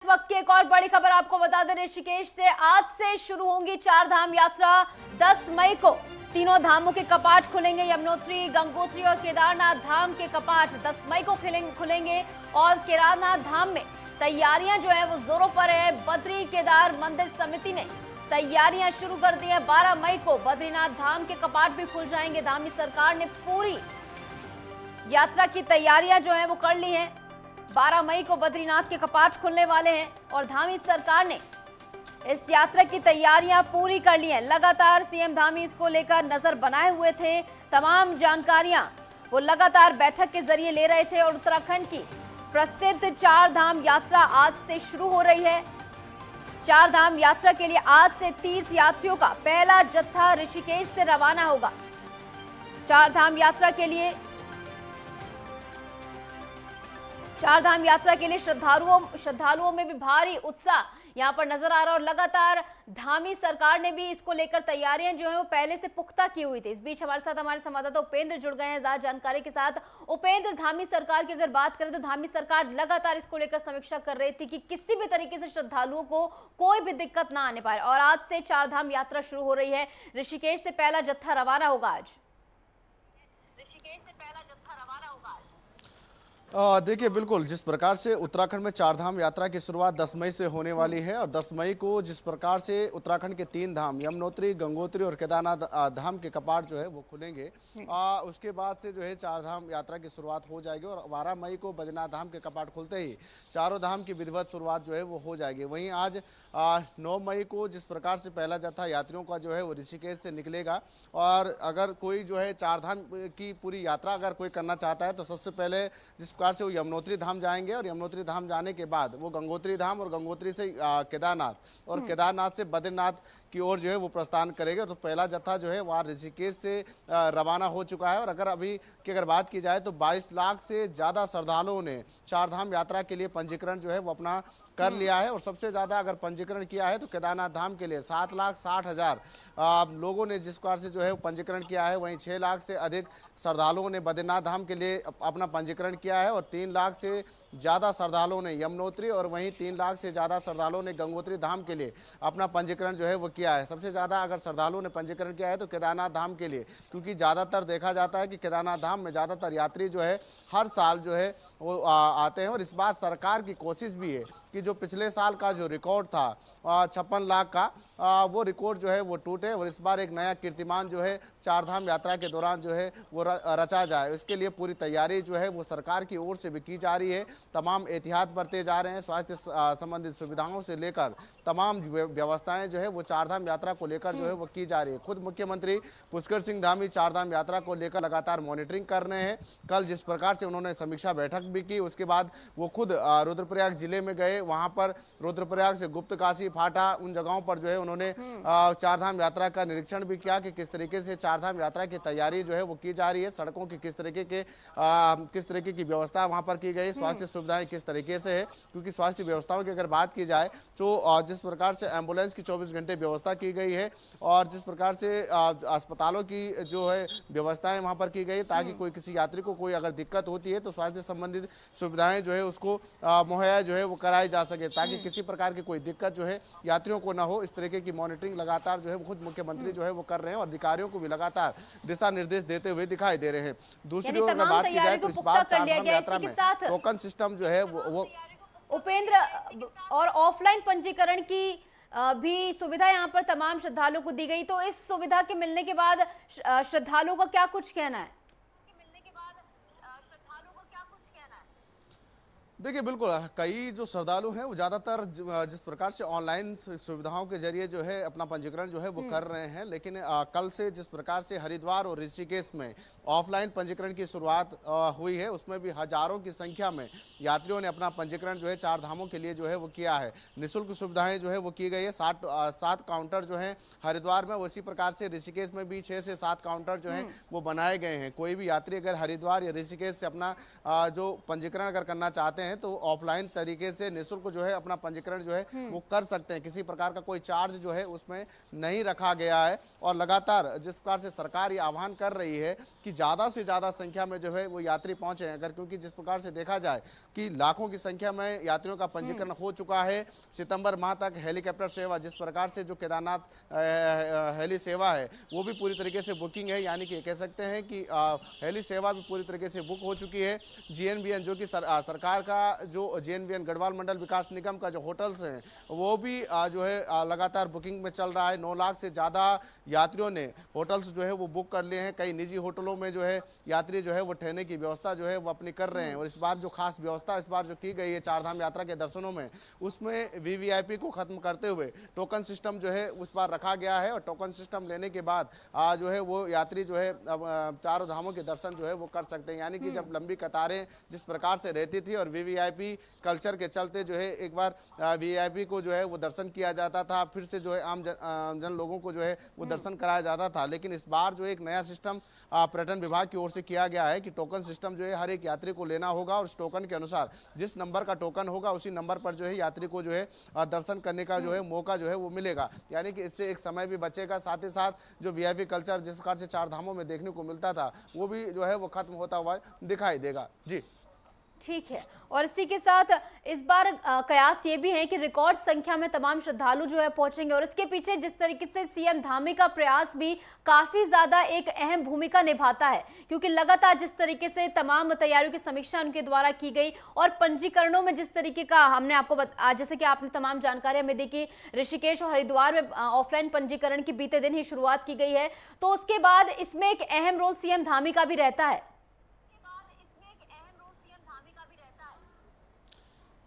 इस वक्त की एक और बड़ी खबर आपको बता दें, ऋषिकेश से आज से शुरू होंगी चार धाम यात्रा। 10 मई को तीनों धामों के कपाट खुलेंगे। यमुनोत्री, गंगोत्री और केदारनाथ धाम के कपाट 10 मई को खुलेंगे और केदारनाथ धाम में तैयारियां जो है वो जोरों पर है। बद्री केदार मंदिर समिति ने तैयारियां शुरू कर दी है। 12 मई को बद्रीनाथ धाम के कपाट भी खुल जाएंगे। धामी सरकार ने पूरी यात्रा की तैयारियां जो है वो कर ली हैं। 12 मई को बद्रीनाथ के कपाट खुलने वाले हैं और धामी सरकार ने इस यात्रा की तैयारियां पूरी कर ली हैं। लगातार सीएम धामी इसको लेकर नजर बनाए हुए थे। तमाम जानकारियां वो लगातार बैठक के जरिए ले रहे थे और उत्तराखंड की प्रसिद्ध चार धाम यात्रा आज से शुरू हो रही है। चार धाम यात्रा के लिए आज से तीर्थ यात्रियों का पहला जत्था ऋषिकेश से रवाना होगा। चार धाम यात्रा के लिए श्रद्धालुओं में भी भारी उत्साह यहां पर नजर आ रहा है और लगातार धामी सरकार ने भी इसको लेकर तैयारियां जो है वो पहले से पुख्ता की हुई थी। इस बीच हमारे साथ हमारे संवाददाता उपेंद्र जुड़ गए हैं ज्यादा जानकारी के साथ। उपेंद्र, धामी सरकार की अगर बात करें तो धामी सरकार लगातार इसको लेकर समीक्षा कर रही थी कि किसी भी तरीके से श्रद्धालुओं को कोई भी दिक्कत ना आने पाए और आज से चार धाम यात्रा शुरू हो रही है। ऋषिकेश से पहला जत्था रवाना होगा आज। देखिए, बिल्कुल जिस प्रकार से उत्तराखंड में चार धाम यात्रा की शुरुआत 10 मई से होने वाली है और 10 मई को जिस प्रकार से उत्तराखंड के 3 धाम यमुनोत्री, गंगोत्री और केदारनाथ धाम के कपाट जो है वो खुलेंगे। उसके बाद से जो है चार धाम यात्रा की शुरुआत हो जाएगी और 12 मई को बद्रीनाथ धाम के कपाट खुलते ही चारों धाम की विधिवत शुरुआत जो है वो हो जाएगी। वहीं आज 9 मई को जिस प्रकार से पहला जत्था यात्रियों का जो है वो ऋषिकेश से निकलेगा और अगर कोई जो है चार धाम की पूरी यात्रा अगर कोई करना चाहता है तो सबसे पहले जिस प्रकार से वो यमुनोत्री धाम जाएंगे और यमुनोत्री धाम जाने के बाद वो गंगोत्री धाम और गंगोत्री से केदारनाथ और केदारनाथ से बद्रीनाथ की ओर जो है वो प्रस्थान करेंगे। तो पहला जत्था जो है वहाँ ऋषिकेश से रवाना हो चुका है और अगर अभी की अगर बात की जाए तो 22 लाख से ज़्यादा श्रद्धालुओं ने चार धाम यात्रा के लिए पंजीकरण जो है वो अपना कर लिया है और सबसे ज़्यादा अगर पंजीकरण किया है तो केदारनाथ धाम के लिए 7,60,000 लोगों ने जिस प्रकार से जो है पंजीकरण किया है। वहीं 6 लाख से अधिक श्रद्धालुओं ने बद्रीनाथ धाम के लिए अपना पंजीकरण किया है और 3 लाख से ज़्यादा श्रद्धालुओं ने यमुनोत्री और वहीं 3 लाख से ज़्यादा श्रद्धालुओं ने गंगोत्री धाम के लिए अपना पंजीकरण जो है वो किया है। सबसे ज़्यादा अगर श्रद्धालुओं ने पंजीकरण किया है तो केदारनाथ धाम के लिए, क्योंकि ज़्यादातर देखा जाता है कि केदारनाथ धाम में ज़्यादातर यात्री जो है हर साल जो है वो आते हैं और इस बार सरकार की कोशिश भी है कि जो पिछले साल का जो रिकॉर्ड था 56 लाख का वो रिकॉर्ड जो है वो टूटे और इस बार एक नया कीर्तिमान जो है चार धाम यात्रा के दौरान जो है वो रचा जाए। इसके लिए पूरी तैयारी जो है वो सरकार की ओर से भी की जा रही है। तमाम एहतियात बरते जा रहे हैं। स्वास्थ्य संबंधित सुविधाओं से लेकर तमाम व्यवस्थाएं जो है वो चार धाम यात्रा को लेकर जो है वो की जा रही है। खुद मुख्यमंत्री पुष्कर सिंह धामी चार धाम यात्रा को लेकर लगातार मॉनिटरिंग कर रहे हैं। कल जिस प्रकार से उन्होंने समीक्षा बैठक भी की उसके बाद वो खुद रुद्रप्रयाग जिले में गए। वहां पर रुद्रप्रयाग से गुप्तकाशी, फाटा उन जगहों पर जो है उन्होंने चार धाम यात्रा का निरीक्षण भी किया कि किस तरीके से चार धाम यात्रा की तैयारी जो है वो की जा रही है। सड़कों की किस तरीके की व्यवस्था वहां पर की गई, स्वास्थ्य सुविधाएं किस तरीके से है, क्योंकि स्वास्थ्य व्यवस्थाओं की अगर बात की जाए तो जिस प्रकार से एम्बुलेंस की 24 घंटे व्यवस्था की गई है और जिस प्रकार से अस्पतालों की जो है व्यवस्थाएं वहां पर की गई ताकि कोई किसी यात्री को कोई अगर दिक्कत होती है तो स्वास्थ्य संबंधित सुविधाएं जो है उसको मुहैया जो है वो कराई जा सके ताकि किसी प्रकार की कोई दिक्कत जो है यात्रियों को ना हो। इस तरीके की मॉनिटरिंग लगातार जो है खुद मुख्यमंत्री जो है वो कर रहे हैं और अधिकारियों को भी लगातार दिशा निर्देश देते हुए दिखाई दे रहे हैं। दूसरी ओर अगर बात की जाए तो इस बार चार धाम यात्रा में टोकन सिस्टम जो है वो उपेंद्र और ऑफलाइन पंजीकरण की भी सुविधा यहाँ पर तमाम श्रद्धालुओं को दी गई। तो इस सुविधा के मिलने के बाद श्रद्धालुओं का क्या कुछ कहना है? देखिए, बिल्कुल कई जो श्रद्धालु हैं वो ज़्यादातर जिस प्रकार से ऑनलाइन सुविधाओं के जरिए जो है अपना पंजीकरण जो है वो कर रहे हैं, लेकिन कल से जिस प्रकार से हरिद्वार और ऋषिकेश में ऑफलाइन पंजीकरण की शुरुआत हुई है उसमें भी हजारों की संख्या में यात्रियों ने अपना पंजीकरण जो है चार धामों के लिए जो है वो किया है। निःशुल्क सुविधाएं जो है वो की गई है। 7 काउंटर जो हैं हरिद्वार में, उसी प्रकार से ऋषिकेश में भी 6 से 7 काउंटर जो हैं वो बनाए गए हैं। कोई भी यात्री अगर हरिद्वार या ऋषिकेश से अपना जो पंजीकरण अगर करना चाहते हैं हैं तो ऑफलाइन तरीके से निःशुल्क जो है अपना पंजीकरण जो है वो कर सकते हैं। किसी प्रकार का कोई चार्ज जो है उसमें नहीं रखा गया है। और लगातार जिस प्रकार से सरकार ये आह्वान कर रही है कि ज़्यादा से ज़्यादा संख्या में जो है वो यात्री पहुंचे, अगर क्योंकि जिस प्रकार से देखा जाए कि लाखों की संख्या में यात्रियों का पंजीकरण हो चुका है। सितंबर माह तक हेलीकॉप्टर सेवा, जिस प्रकार से जो केदारनाथ हेली सेवा है वो भी पूरी तरीके से बुकिंग है, यानी कि कह सकते हैं कि हेली सेवा भी पूरी तरीके से बुक हो चुकी है। जीएनबीएन जो कि सरकार का जो जीएनबीएन गढ़वाल मंडल विकास निगम का जो होटल्स हैं वो भी जो है लगातार बुकिंग में चल रहा है। 9 लाख से ज़्यादा यात्रियों ने होटल्स जो है वो बुक कर लिए हैं। कई निजी होटलों में जो है यात्री जो है वो ठहरने की व्यवस्था जो है वो अपनी कर रहे हैं। और इस बार जो खास व्यवस्था इस बार जो की गई है चारधाम यात्रा के दर्शनों में, उसमें वीवीआईपी को खत्म करते हुए टोकन सिस्टम जो है उस बार रखा गया है। और टोकन सिस्टम लेने के बाद जो है वो यात्री जो है चारों धामों के दर्शन जो है वो कर सकते हैं। यानी कि जब लंबी कतारें जिस प्रकार से रहती थी और वीवीआईपी कल्चर के चलते जो है एक बार वीआईपी को जो है वो दर्शन किया जाता था, फिर से जो है आम जन लोगों को जो है वो दर्शन कराया जाता था। लेकिन इस बार जो एक नया सिस्टम पर्यटन विभाग की ओर से किया गया है कि टोकन सिस्टम जो है हर एक यात्री को लेना होगा और उस टोकन के अनुसार जिस नंबर का टोकन होगा उसी नंबर पर जो है यात्री को जो है दर्शन करने का जो है मौका जो है वो मिलेगा। यानी कि इससे एक समय भी बचेगा, साथ ही साथ जो वीआईपी कल्चर जिस प्रकार से चार धामों में देखने को मिलता था वो भी जो है वो खत्म होता हुआ दिखाई देगा। जी ठीक है। और इसी के साथ इस बार कयास ये भी है कि रिकॉर्ड संख्या में तमाम श्रद्धालु जो है पहुंचेंगे और इसके पीछे जिस तरीके से सीएम धामी का प्रयास भी काफी ज्यादा एक अहम भूमिका निभाता है, क्योंकि लगातार जिस तरीके से तमाम तैयारियों की समीक्षा उनके द्वारा की गई और पंजीकरणों में जिस तरीके का हमने आपको जैसे कि आपने तमाम जानकारी हमें दी कि ऋषिकेश और हरिद्वार में ऑफलाइन पंजीकरण की बीते दिन ही शुरुआत की गई है, तो उसके बाद इसमें एक अहम रोल सीएम धामी का भी रहता है।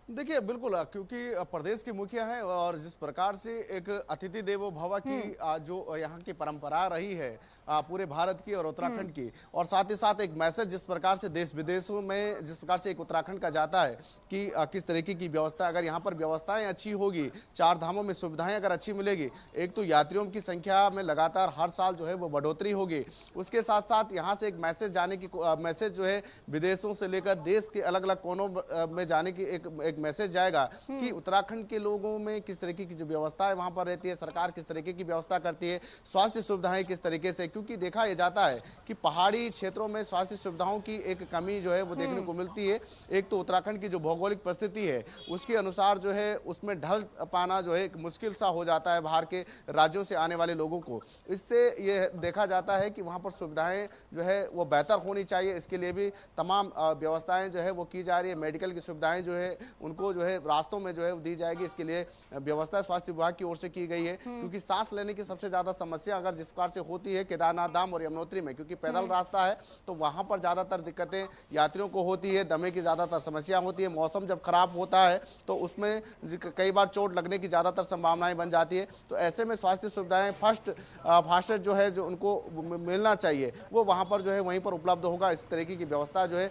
देखिए बिल्कुल, क्योंकि प्रदेश के मुखिया हैं और जिस प्रकार से एक अतिथि देवो भव की जो यहाँ की परंपरा रही है पूरे भारत की और उत्तराखंड की, और साथ ही साथ एक मैसेज जिस प्रकार से देश विदेशों में जिस प्रकार से एक उत्तराखंड का जाता है कि किस तरीके की व्यवस्था, अगर यहाँ पर व्यवस्थाएं अच्छी होगी, चार धामों में सुविधाएं अगर अच्छी मिलेगी, एक तो यात्रियों की संख्या में लगातार हर साल जो है वो बढ़ोतरी होगी, उसके साथ साथ यहाँ से एक मैसेज जाने की मैसेज जो है विदेशों से लेकर देश के अलग अलग कोनों में जाने की एक मैसेज जाएगा कि उत्तराखंड के लोगों में किस तरीके की जो व्यवस्था है वहां पर रहती है, सरकार किस तरीके की व्यवस्था करती है, स्वास्थ्य सुविधाएं किस तरीके से, क्योंकि देखा यह जाता है कि पहाड़ी क्षेत्रों में स्वास्थ्य सुविधाओं की एक कमी जो है वो देखने को मिलती है। एक तो उत्तराखंड की जो भौगोलिक परिस्थिति है उसके अनुसार जो है उसमें ढल पाना जो है एक मुश्किल सा हो जाता है बाहर के राज्यों से आने वाले लोगों को। इससे ये देखा जाता है कि वहां पर सुविधाएं जो है वो बेहतर होनी चाहिए, इसके लिए भी तमाम व्यवस्थाएं जो है वो की जा रही है। मेडिकल की सुविधाएं जो है उनको जो है रास्तों में जो है दी जाएगी, इसके लिए व्यवस्था स्वास्थ्य विभाग की ओर से की गई है। क्योंकि सांस लेने की सबसे ज्यादा समस्या अगर जिस प्रकार से होती है केदारनाथ धाम और यमुनोत्री में, क्योंकि पैदल रास्ता है तो वहां पर ज्यादातर दिक्कतें यात्रियों को होती है, दमे की ज्यादातर समस्या होती है। मौसम जब खराब होता है तो उसमें कई बार चोट लगने की ज्यादातर संभावनाएं बन जाती है। तो ऐसे में स्वास्थ्य सुविधाएं फास्ट जो है जो उनको मिलना चाहिए वो वहां पर जो है वहीं पर उपलब्ध होगा। इस तरीके की व्यवस्था जो है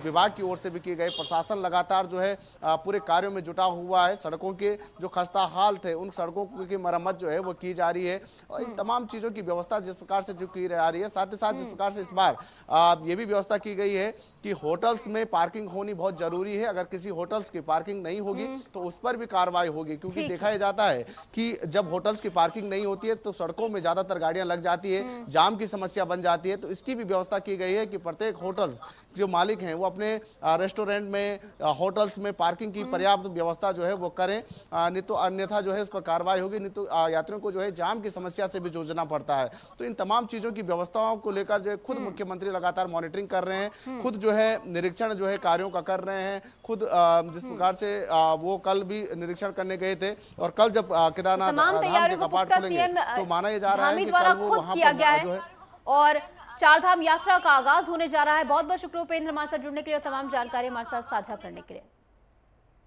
विभाग की ओर से भी की गई। प्रशासन लगातार जो है पूरे कार्यों में जुटा हुआ है। सड़कों के जो खस्ता हाल थे उन सड़कों की मरम्मत जो है वो की जा रही है और इन तमाम चीजों की व्यवस्था जिस प्रकार से जो की जा रही है, साथ ही साथ जिस प्रकार से इस बार ये भी व्यवस्था की गई है कि होटल्स में पार्किंग होनी बहुत जरूरी है। अगर किसी होटल्स की पार्किंग नहीं होगी तो उस पर भी कार्रवाई होगी, क्योंकि देखा जाता है कि जब होटल्स की पार्किंग नहीं होती है तो सड़कों में ज्यादातर गाड़ियां लग जाती है, जाम की समस्या बन जाती है। तो इसकी भी व्यवस्था की गई है कि प्रत्येक होटल्स जो मालिक हैं वो अपने रेस्टोरेंट में, होटल्स में पार्किंग की पर्याप्त व्यवस्था जो है वो करें, नहीं तो अन्यथा जो है उस पर कार्रवाई होगी, नहीं तो यात्रियों को जो है जाम की समस्या से भी जूझना पड़ता है। तो इन तमाम चीजों की व्यवस्थाओं को लेकर जो है खुद मुख्यमंत्री लगातार मॉनिटरिंग कर रहे हैं, खुद जो है निरीक्षण जो है कार्यों का कर रहे हैं। खुद जिस प्रकार से वो कल भी निरीक्षण करने गए थे और कल जब केदारनाथ धाम के कपाट खुलेंगे तो माना जा रहा है कि कल वो वहां पर जो है और चारधाम यात्रा का आगाज होने जा रहा है। बहुत बहुत शुक्रिया उपेंद्र हमारे साथ जुड़ने के लिए और तमाम जानकारी हमारे साथ साझा करने के लिए।